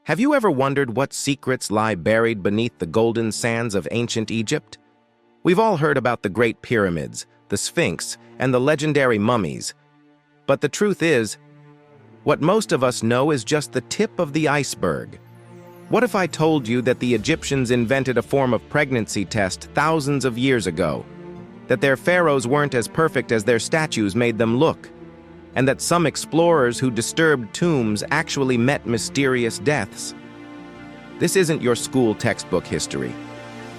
Have you ever wondered what secrets lie buried beneath the golden sands of ancient Egypt? We've all heard about the Great Pyramids, the Sphinx, and the legendary mummies. But the truth is, what most of us know is just the tip of the iceberg. What if I told you that the Egyptians invented a form of pregnancy test thousands of years ago? That their pharaohs weren't as perfect as their statues made them look? And that some explorers who disturbed tombs actually met mysterious deaths? This isn't your school textbook history.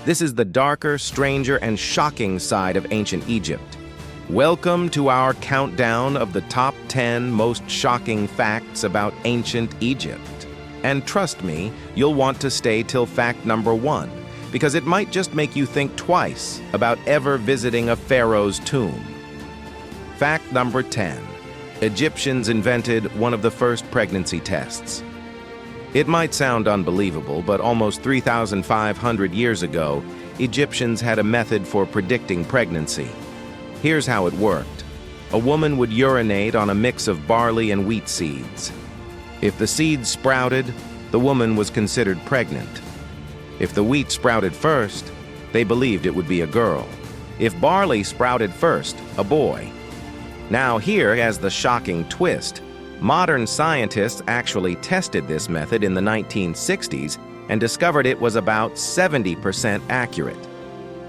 This is the darker, stranger, and shocking side of ancient Egypt. Welcome to our countdown of the top 10 most shocking facts about ancient Egypt. And trust me, you'll want to stay till fact number 1, because it might just make you think twice about ever visiting a pharaoh's tomb. Fact number 10. Egyptians invented one of the first pregnancy tests. It might sound unbelievable, but almost 3,500 years ago, Egyptians had a method for predicting pregnancy. Here's how it worked. A woman would urinate on a mix of barley and wheat seeds. If the seeds sprouted, the woman was considered pregnant. If the wheat sprouted first, they believed it would be a girl. If barley sprouted first, a boy. Now here is the shocking twist. Modern scientists actually tested this method in the 1960s and discovered it was about 70% accurate.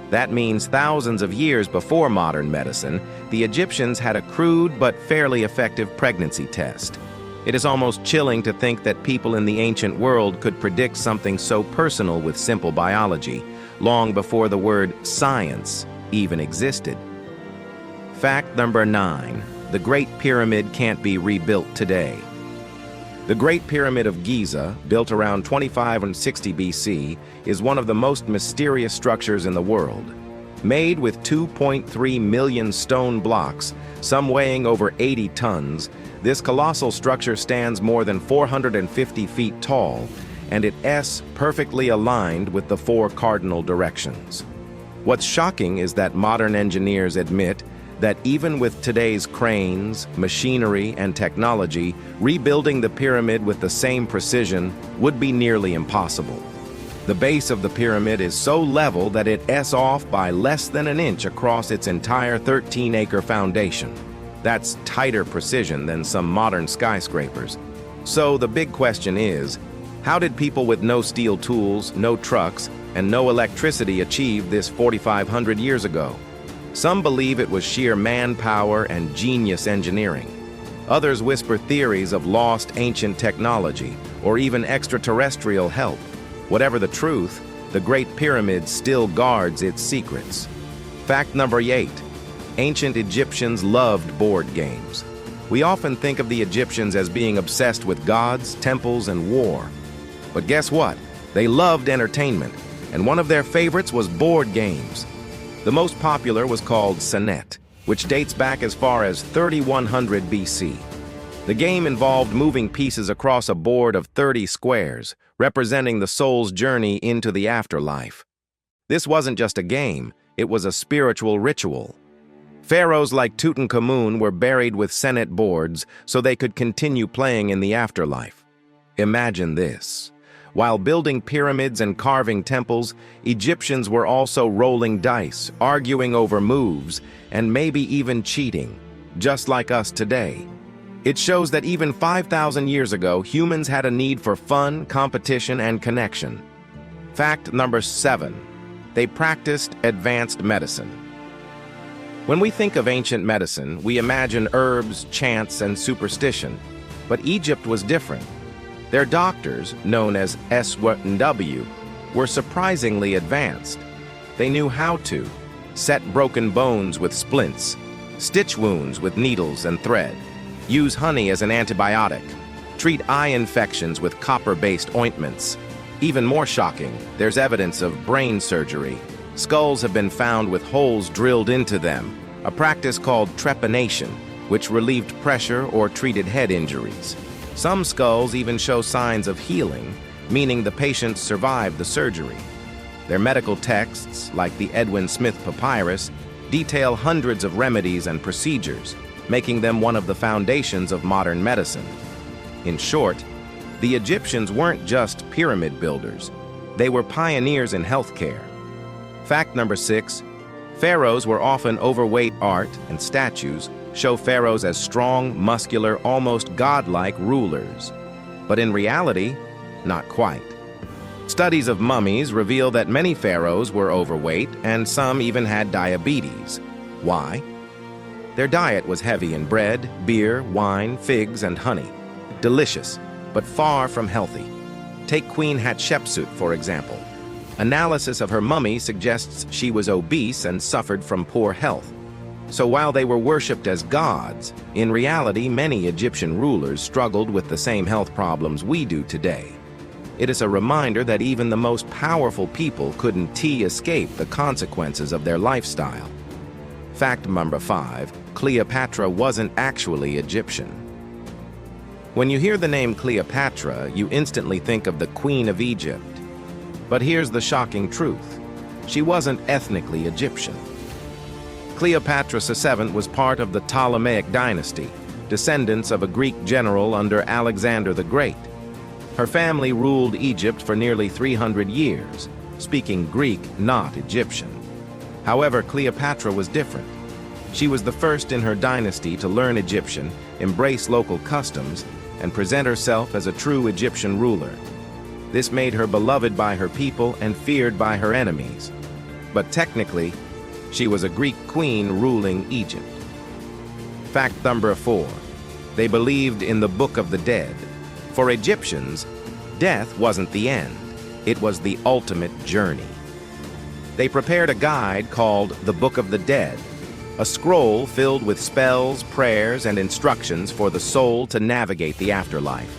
That means thousands of years before modern medicine, the Egyptians had a crude but fairly effective pregnancy test. It is almost chilling to think that people in the ancient world could predict something so personal with simple biology, long before the word science even existed. Fact number 9. The Great Pyramid can't be rebuilt today. The Great Pyramid of Giza, built around 25 and 60 BC, is one of the most mysterious structures in the world. Made with 2.3 million stone blocks, some weighing over 80 tons, this colossal structure stands more than 450 feet tall, and it is perfectly aligned with the 4 cardinal directions. What's shocking is that modern engineers admit that even with today's cranes, machinery, and technology, rebuilding the pyramid with the same precision would be nearly impossible. The base of the pyramid is so level that it is off by less than an inch across its entire 13-acre foundation. That's tighter precision than some modern skyscrapers. So the big question is, how did people with no steel tools, no trucks, and no electricity achieve this 4,500 years ago? Some believe it was sheer manpower and genius engineering. Others whisper theories of lost ancient technology or even extraterrestrial help. Whatever the truth, the Great Pyramid still guards its secrets. Fact number 8. Ancient Egyptians loved board games. We often think of the Egyptians as being obsessed with gods, temples, and war. But guess what? They loved entertainment, and one of their favorites was board games. The most popular was called Senet, which dates back as far as 3100 BC. The game involved moving pieces across a board of 30 squares, representing the soul's journey into the afterlife. This wasn't just a game, it was a spiritual ritual. Pharaohs like Tutankhamun were buried with Senet boards so they could continue playing in the afterlife. Imagine this. While building pyramids and carving temples, Egyptians were also rolling dice, arguing over moves, and maybe even cheating, just like us today. It shows that even 5,000 years ago, humans had a need for fun, competition, and connection. Fact number 7. They practiced advanced medicine. When we think of ancient medicine, we imagine herbs, chants, and superstition. But Egypt was different. Their doctors, known as SW, were surprisingly advanced. They knew how to set broken bones with splints, stitch wounds with needles and thread, use honey as an antibiotic, treat eye infections with copper-based ointments. Even more shocking, there's evidence of brain surgery. Skulls have been found with holes drilled into them, a practice called trepanation, which relieved pressure or treated head injuries. Some skulls even show signs of healing, meaning the patients survived the surgery. Their medical texts, like the Edwin Smith Papyrus, detail hundreds of remedies and procedures, making them one of the foundations of modern medicine. In short, The Egyptians weren't just pyramid builders. They were pioneers in healthcare. Fact number 6, pharaohs were often overweight. Art and statues show pharaohs as strong, muscular, almost godlike rulers. But in reality, not quite. Studies of mummies reveal that many pharaohs were overweight and some even had diabetes. Why? Their diet was heavy in bread, beer, wine, figs, and honey. Delicious, but far from healthy. Take Queen Hatshepsut, for example. Analysis of her mummy suggests she was obese and suffered from poor health. So while they were worshipped as gods, in reality, many Egyptian rulers struggled with the same health problems we do today. It is a reminder that even the most powerful people couldn't escape the consequences of their lifestyle. Fact number 5, Cleopatra wasn't actually Egyptian. When you hear the name Cleopatra, you instantly think of the Queen of Egypt. But here's the shocking truth. She wasn't ethnically Egyptian. Cleopatra VII was part of the Ptolemaic dynasty, descendants of a Greek general under Alexander the Great. Her family ruled Egypt for nearly 300 years, speaking Greek, not Egyptian. However, Cleopatra was different. She was the first in her dynasty to learn Egyptian, embrace local customs, and present herself as a true Egyptian ruler. This made her beloved by her people and feared by her enemies. But technically, she was a Greek queen ruling Egypt. Fact number 4, they believed in the Book of the Dead. For Egyptians, death wasn't the end. It was the ultimate journey. They prepared a guide called the Book of the Dead, a scroll filled with spells, prayers, and instructions for the soul to navigate the afterlife.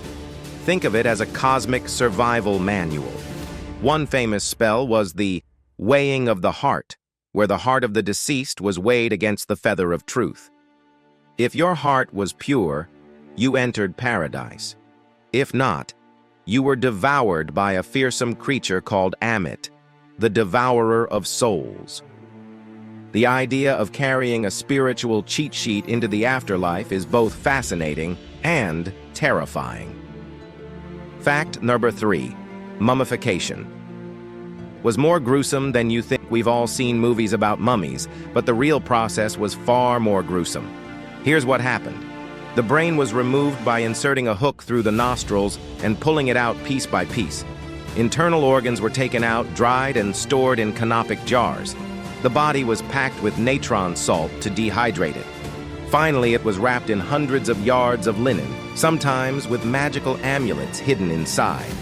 Think of it as a cosmic survival manual. One famous spell was the weighing of the heart, where the heart of the deceased was weighed against the feather of truth. If your heart was pure, you entered paradise. If not, you were devoured by a fearsome creature called Amit, the devourer of souls. The idea of carrying a spiritual cheat sheet into the afterlife is both fascinating and terrifying. Fact number 3, mummification was more gruesome than you think. We've all seen movies about mummies, but the real process was far more gruesome. Here's what happened. The brain was removed by inserting a hook through the nostrils and pulling it out piece by piece. Internal organs were taken out, dried, and stored in canopic jars. The body was packed with natron salt to dehydrate it. Finally, it was wrapped in hundreds of yards of linen, sometimes with magical amulets hidden inside.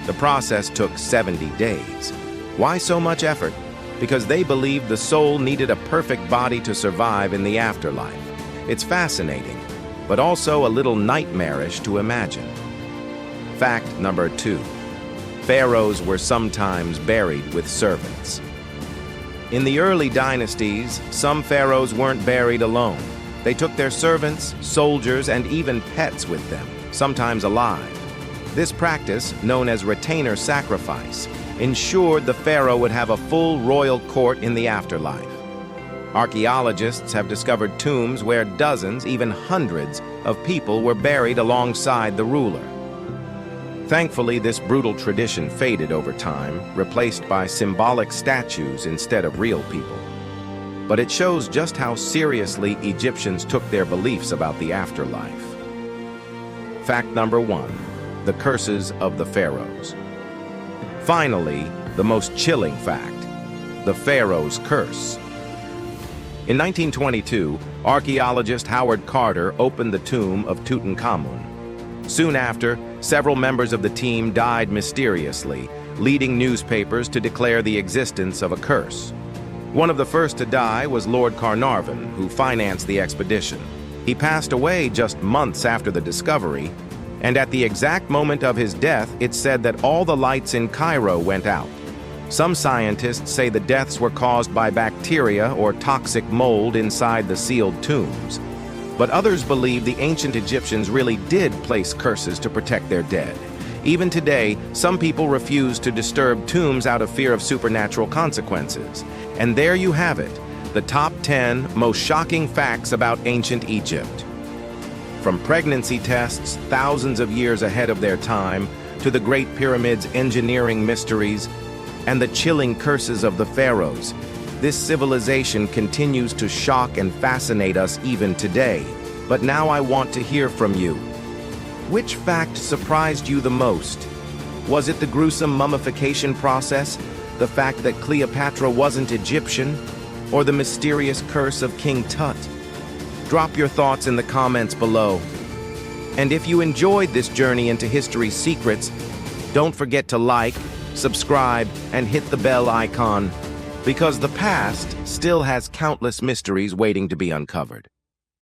The process took 70 days. Why so much effort? Because they believed the soul needed a perfect body to survive in the afterlife. It's fascinating, but also a little nightmarish to imagine. Fact number 2, pharaohs were sometimes buried with servants. In the early dynasties, some pharaohs weren't buried alone. They took their servants, soldiers, and even pets with them, sometimes alive. This practice, known as retainer sacrifice, ensured the pharaoh would have a full royal court in the afterlife. Archaeologists have discovered tombs where dozens, even hundreds, of people were buried alongside the ruler. Thankfully, this brutal tradition faded over time, replaced by symbolic statues instead of real people. But it shows just how seriously Egyptians took their beliefs about the afterlife. Fact number 1, the curses of the pharaohs. Finally, the most chilling fact, the pharaoh's curse. In 1922, archaeologist Howard Carter opened the tomb of Tutankhamun. Soon after, several members of the team died mysteriously, leading newspapers to declare the existence of a curse. One of the first to die was Lord Carnarvon, who financed the expedition. He passed away just months after the discovery, and at the exact moment of his death, it's said that all the lights in Cairo went out. Some scientists say the deaths were caused by bacteria or toxic mold inside the sealed tombs. But others believe the ancient Egyptians really did place curses to protect their dead. Even today, some people refuse to disturb tombs out of fear of supernatural consequences. And there you have it, the top 10 most shocking facts about ancient Egypt. From pregnancy tests thousands of years ahead of their time, to the Great Pyramid's engineering mysteries, and the chilling curses of the pharaohs, this civilization continues to shock and fascinate us even today. But now I want to hear from you. Which fact surprised you the most? Was it the gruesome mummification process, the fact that Cleopatra wasn't Egyptian, or the mysterious curse of King Tut? Drop your thoughts in the comments below. And if you enjoyed this journey into history's secrets, don't forget to like, subscribe, and hit the bell icon, because the past still has countless mysteries waiting to be uncovered.